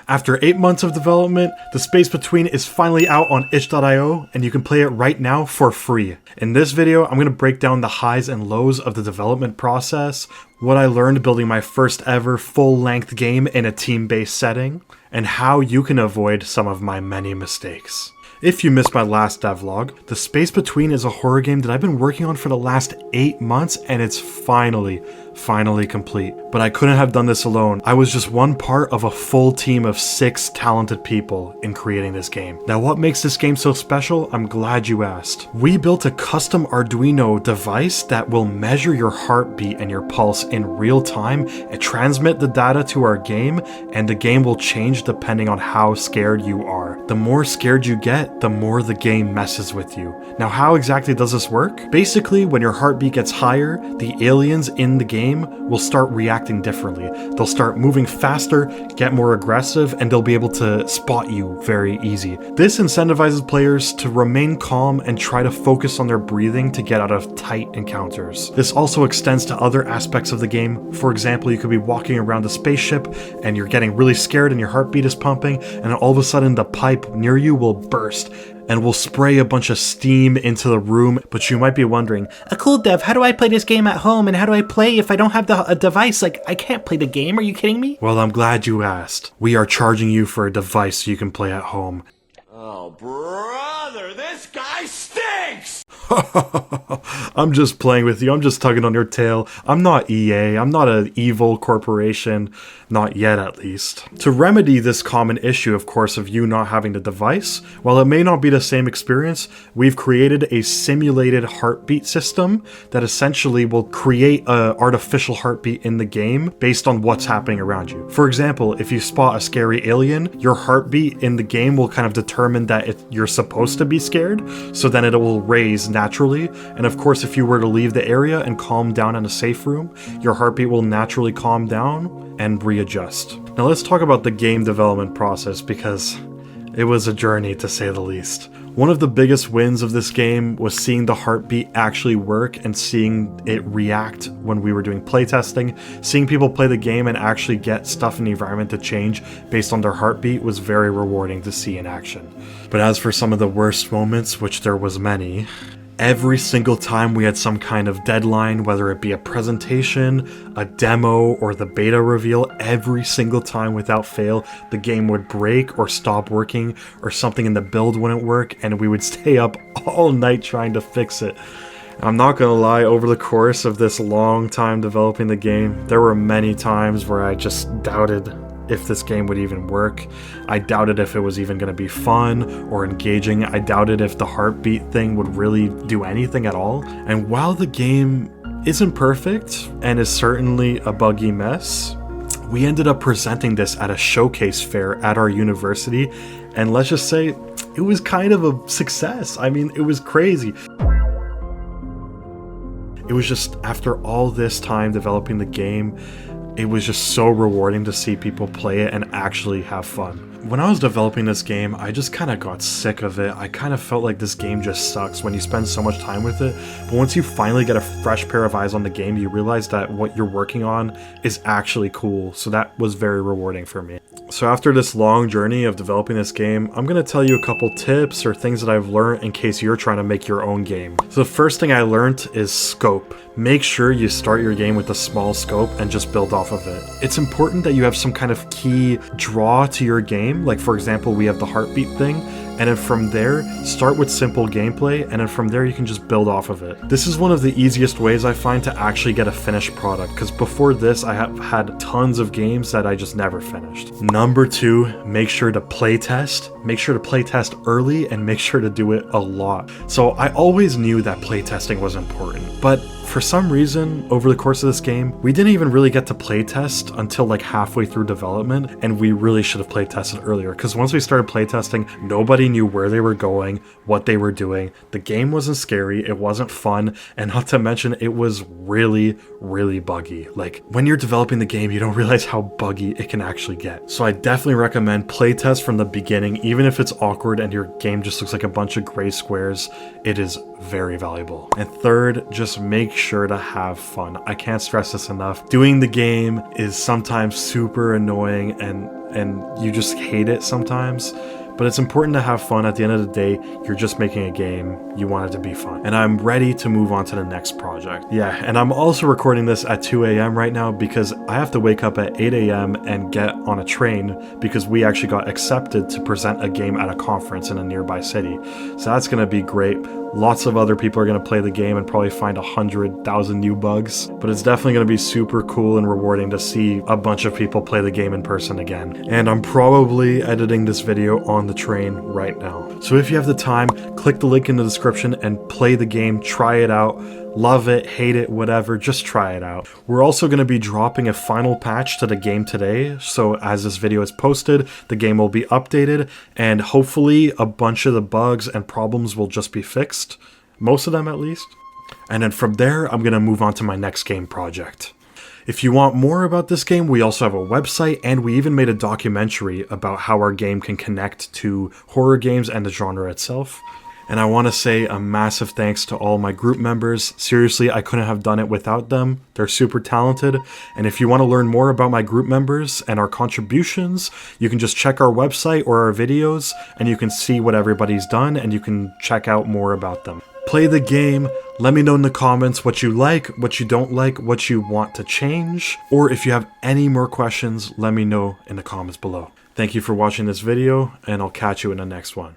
After 8 months of development, The Space Between is finally out on itch.io, and you can play it right now for free. In this video, I'm going to break down the highs and lows of the development process, what I learned building my first ever full-length game in a team-based setting, and how you can avoid some of my many mistakes. If you missed my last devlog, The Space Between is a horror game that I've been working on for the last 8 months, and it's finally complete. But I couldn't have done this alone. I was just one part of a full team of 6 talented people in creating this game. Now, what makes this game so special? I'm glad you asked. We built a custom Arduino device that will measure your heartbeat and your pulse in real time and transmit the data to our game, and the game will change depending on how scared you are. The more scared you get, the more the game messes with you. Now, how exactly does this work? Basically, when your heartbeat gets higher, the aliens in the game will start reacting differently. They'll start moving faster, get more aggressive, and they'll be able to spot you very easy. This incentivizes players to remain calm and try to focus on their breathing to get out of tight encounters. This also extends to other aspects of the game. For example, you could be walking around a spaceship and you're getting really scared and your heartbeat is pumping, and then all of a sudden the pipe near you will burst and will spray a bunch of steam into the room. But you might be wondering, a cool dev, how do I play this game at home, and how do I play if I don't have a device? Like, I can't play the game, are you kidding me? well, I'm glad you asked. We are charging you for a device so you can play at home. Oh, brother, this guy stinks! I'm just playing with you. I'm just tugging on your tail. I'm not EA. I'm not an evil corporation. Not yet, at least. To remedy this common issue, of course, of you not having the device, while it may not be the same experience, we've created a simulated heartbeat system that essentially will create an artificial heartbeat in the game based on what's happening around you. For example, if you spot a scary alien, your heartbeat in the game will kind of determine that you're supposed to be scared, so then it will raise naturally. And of course, if you were to leave the area and calm down in a safe room, your heartbeat will naturally calm down and readjust. Now let's talk about the game development process, because it was a journey to say the least. One of the biggest wins of this game was seeing the heartbeat actually work and seeing it react when we were doing playtesting. Seeing people play the game and actually get stuff in the environment to change based on their heartbeat was very rewarding to see in action. But as for some of the worst moments, which there was many, every single time we had some kind of deadline, whether it be a presentation, a demo, or the beta reveal, every single time without fail, the game would break or stop working, or something in the build wouldn't work, and we would stay up all night trying to fix it. I'm not gonna lie, over the course of this long time developing the game, there were many times where I just doubted if this game would even work. I doubted if it was even going to be fun or engaging. I doubted if the heartbeat thing would really do anything at all. And while the game isn't perfect and is certainly a buggy mess, we ended up presenting this at a showcase fair at our university, and let's just say it was kind of a success. I mean, it was crazy. It was just, after all this time developing the game, it was just so rewarding to see people play it and actually have fun. When I was developing this game, I just kind of got sick of it. I kind of felt like this game just sucks when you spend so much time with it. But once you finally get a fresh pair of eyes on the game, you realize that what you're working on is actually cool. So that was very rewarding for me. So after this long journey of developing this game, I'm going to tell you a couple tips or things that I've learned in case you're trying to make your own game. So the first thing I learned is scope. Make sure you start your game with a small scope and just build off of it. It's important that you have some kind of key draw to your game. Like, for example, we have the heartbeat thing, and then from there, start with simple gameplay, and then from there you can just build off of it. This is one of the easiest ways I find to actually get a finished product, because before this I have had tons of games that I just never finished. Number 2, make sure to playtest. Make sure to playtest early and make sure to do it a lot. So I always knew that playtesting was important, but for some reason, over the course of this game, we didn't even really get to playtest until like halfway through development, and we really should have playtested earlier, because once we started playtesting, nobody knew where they were going, what they were doing. The game wasn't scary, it wasn't fun, and not to mention, it was really buggy. Like, when you're developing the game, you don't realize how buggy it can actually get. So I definitely recommend playtest from the beginning, even if it's awkward and your game just looks like a bunch of gray squares. It is very valuable. And third, just make sure to have fun. I can't stress this enough. Doing the game is sometimes super annoying, and and you just hate it sometimes. But it's important to have fun. At the end of the day, you're just making a game. You want it to be fun. And I'm ready to move on to the next project. Yeah, and I'm also recording this at 2 a.m. right now because I have to wake up at 8 a.m. and get on a train because we actually got accepted to present a game at a conference in a nearby city. So that's going to be great. Lots of other people are going to play the game and probably find 100,000 new bugs. But it's definitely going to be super cool and rewarding to see a bunch of people play the game in person again. And I'm probably editing this video on the train right now. So if you have the time, click the link in the description and play the game, try it out. Love it, hate it, whatever, just try it out. We're also going to be dropping a final patch to the game today, so as this video is posted, the game will be updated, and hopefully a bunch of the bugs and problems will just be fixed. Most of them at least. And then from there, I'm going to move on to my next game project. If you want more about this game, we also have a website, and we even made a documentary about how our game can connect to horror games and the genre itself. And I want to say a massive thanks to all my group members. Seriously, I couldn't have done it without them. They're super talented. And if you want to learn more about my group members and our contributions, you can just check our website or our videos, and you can see what everybody's done, and you can check out more about them. Play the game. Let me know in the comments what you like, what you don't like, what you want to change. Or if you have any more questions, let me know in the comments below. Thank you for watching this video, and I'll catch you in the next one.